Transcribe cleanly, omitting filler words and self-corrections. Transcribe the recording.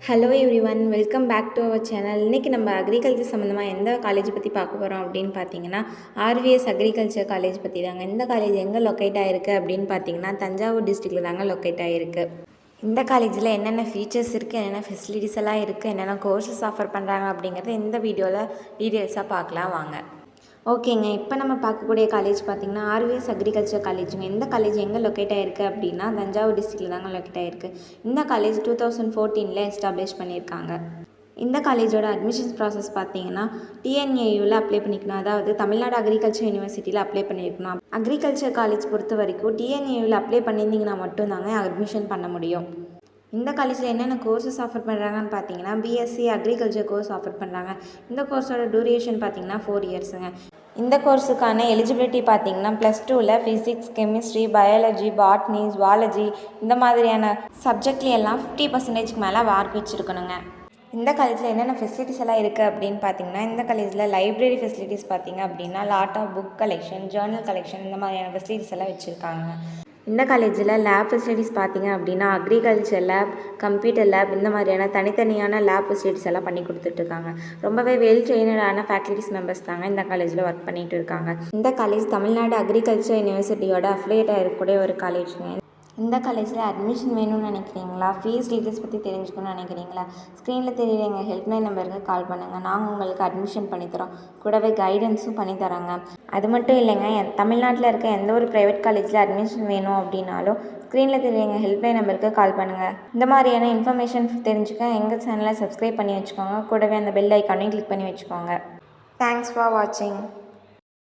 Hello everyone, welcome back to our channel. இன்றைக்கி நம்ம agriculture சம்மந்தமாக எந்த காலேஜ் பற்றி பார்க்க போகிறோம் அப்படின்னு பார்த்தீங்கன்னா, ஆர்விஎஸ் அக்ரிகல்ச்சர் காலேஜ் பற்றி தாங்க. இந்த காலேஜ் எங்கே லொக்கேட் ஆகிருக்கு அப்படின்னு பார்த்தீங்கன்னா, தஞ்சாவூர் டிஸ்ட்ரிக்டில் தாங்க லொக்கேட் ஆகிருக்கு. இந்த காலேஜில் என்னென்ன ஃபீச்சர்ஸ் இருக்குது, என்னென்ன ஃபெசிலிட்டிஸ் எல்லாம் இருக்குது, என்னென்ன கோர்சஸ் ஆஃபர் பண்ணுறாங்க அப்படிங்கிறத இந்த வீடியோவில் டீட்டெயில்ஸாக பார்க்கலாம் வாங்க. ஓகேங்க, இப்போ நம்ம பார்க்கக்கூடிய காலேஜ் பார்த்திங்கன்னா ஆர்விஎஸ் அக்ரிகல்ச்சர் காலேஜுங்க. இந்த காலேஜ் எங்கே லொக்கேட் ஆகிருக்கு அப்படின்னா தஞ்சாவூர் டிஸ்ட்ரிக்டில் தாங்க லொக்கேட் ஆகிருக்கு. இந்த காலேஜ் 2014 எஸ்டாப்ளிஷ் பண்ணியிருக்காங்க. இந்த காலேஜோட அட்மிஷன்ஸ் ப்ராசஸ் பார்த்தீங்கன்னா டிஎன்ஏயூவில் அப்ளை பண்ணிக்கணும், அதாவது தமிழ்நாடு அக்ரிகல்ச்சர் யூனிவர்சிட்டியில் அப்ளை பண்ணியிருக்கணும். அக்ரிகல்ச்சர் காலேஜ் பொறுத்த வரைக்கும் டிஎன்ஏயூவில் அப்ளை பண்ணியிருந்தீங்கன்னா மட்டும்தாங்க அட்மிஷன் பண்ண முடியும். இந்த காலேஜில் என்னென்ன கோர்சஸ் ஆஃபர் பண்ணுறாங்கன்னு பார்த்தீங்கன்னா பிஎஸ்சி அக்ரிகல்ச்சர் கோர்ஸ் ஆஃபர் பண்ணுறாங்க. இந்த கோர்ஸோட டூரேஷன் பார்த்தீங்கன்னா 4 இயர்ஸுங்க. இந்த கோர்ஸுக்கான எலிஜிபிலிட்டி பார்த்தீங்கன்னா +2ல் physics, chemistry, biology, botany, zoology இந்த மாதிரியான சப்ஜெக்ட்லையெல்லாம் 50% மேலே மார்க் வச்சுருக்கணுங்க. இந்த காலேஜில் என்னென்ன ஃபெசிலிட்டிஸ் எல்லாம் இருக்குது அப்படின்னு பார்த்தீங்கன்னா, இந்த காலேஜில் லைப்ரரி ஃபெசிலிட்டிஸ் பார்த்தீங்க அப்படின்னா lot of book collection, journal collection இந்த மாதிரியான ஃபெசிலிட்டிஸ் எல்லாம் வச்சுருக்காங்க. இந்த காலேஜில் லேப் ஃபெசிலிட்டிஸ் பார்த்தீங்க அப்படின்னா அக்ரிகல்ச்சர் லேப், கம்ப்யூட்டர் லேப் இந்த மாதிரியான தனித்தனியான லேப் ஃபெசிலிட்டிஸ் எல்லாம் பண்ணி கொடுத்துட்ருக்காங்க. ரொம்பவே வெல் ட்ரெயினடான ஃபேக்கல்டிஸ் மெம்பர்ஸ் தாங்க இந்த காலேஜில் ஒர்க் பண்ணிகிட்டு இருக்காங்க. இந்த காலேஜ் தமிழ்நாடு அக்ரிகல்ச்சர் யூனிவர்சிட்டியோட அஃபிலியேட்டாக இருக்கக்கூடிய ஒரு காலேஜுங்க. இந்த காலேஜில் அட்மிஷன் வேணும்னு நினைக்கிறீங்களா, ஃபீஸ் டீட்டெயில்ஸ் பற்றி தெரிஞ்சுக்கணும்னு நினைக்கிறீங்களா, ஸ்க்ரீனில் தெரியுற எங்கள் ஹெல்ப்லைன் நம்பருக்கு கால் பண்ணுங்கள். நாங்கள் உங்களுக்கு அட்மிஷன் பண்ணித்தரோம், கூடவே கைடன்ஸும் பண்ணித்தராங்க. அது மட்டும் இல்லைங்க, தமிழ்நாட்டில் இருக்க எந்த ஒரு ப்ரைவேட் காலேஜில் அட்மிஷன் வேணும் அப்படின்னாலும் ஸ்க்ரீனில் தெரியுற எங்கள் ஹெல்ப்லைன் நம்பருக்கு கால் பண்ணுங்கள். இந்த மாதிரியான இன்ஃபர்மேஷன் தெரிஞ்சுக்க எங்கள் சேனலை சப்ஸ்கிரைப் பண்ணி வச்சுக்கோங்க, கூடவே அந்த பெல் ஐக்கானையும் கிளிக் பண்ணி வச்சுக்கோங்க. தேங்க்ஸ் ஃபார் வாட்சிங்.